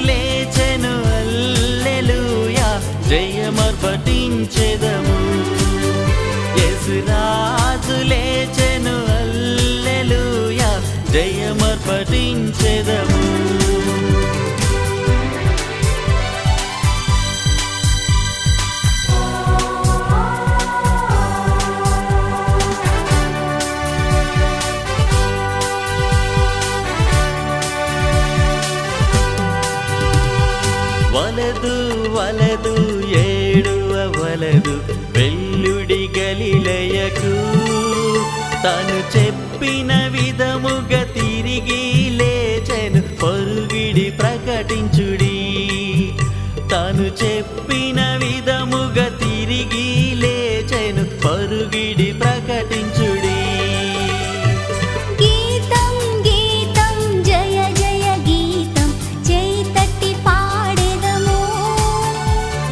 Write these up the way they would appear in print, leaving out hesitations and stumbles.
లేచెను హల్లెలూయా జయమర్పటించెదము యేసురాజు లేచెను హల్లెలూయా జయమర్పటించెదము వలదు వలదు ఏడువవలదు వెల్లుడి గలిలయకు తను చెప్పిన విధముగా తిరిగి లేచెను పరుగిడి ప్రకటించుడి తను చెప్పిన విధముగా తిరిగి లేచెను పరుగిడి ప్రకటించుడి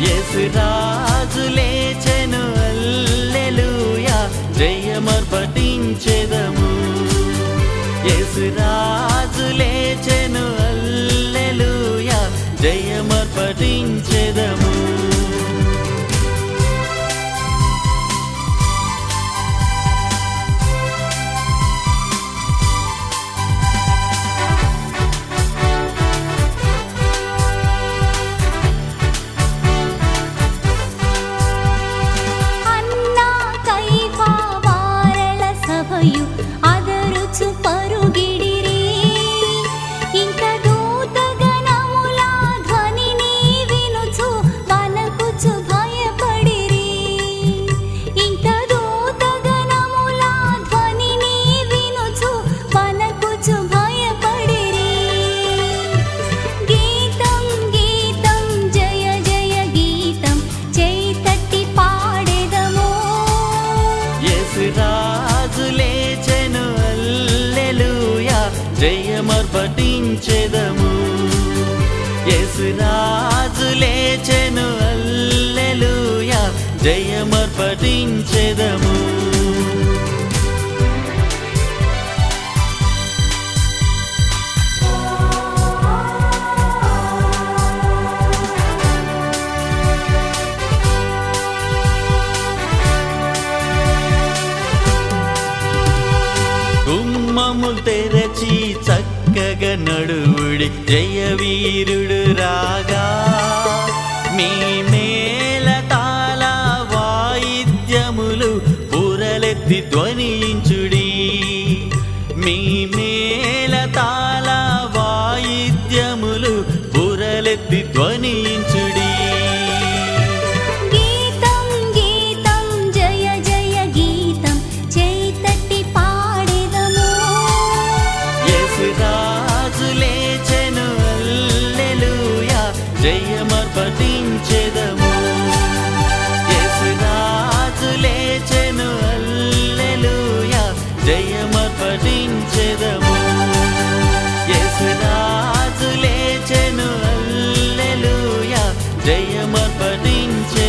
యేసురాజు లేచెను హల్లెలూయా జయమర్పటించెదము యేసురాజు లేచెను హల్లెలూయా జయమర్పటించెదము ಅದರುಚು ಪರುಗಿಡಿರಿ ಇಂಕ ದೂತಗಣముల ధ్వనిని వినుచు వనకుచు భయపడిరి ఇంక దూతగణముల ధ్వనిని వినుచు వనకుచు భయపడిరి గీతం గీతం జయ జయ గీతం చేతట్టి పాడెదము యేసురాజు లేచెను హల్లెలూయా జయమర్పటించెదము యేసురాజు లేచెను హల్లెలూయా జయమర్పటించెదము గుమ్మములు తెరచి చక్కగా నడువుడి జయవీరుడు రాగా మీ మేళ తాళ వాయిద్యములు బురలెత్తి ధ్వనించుడి మీ మేళ తాళ వాయిద్యములు బురలెత్తి ధ్వనించుడి యేసురాజు లేచెను హల్లెలూయా జయమర్పటించెదము యేసురాజు లేచెను హల్లెలూయా జయమర్పటించెదము యేసురాజు లేచెను హల్లెలూయా జయమర్పటించెదము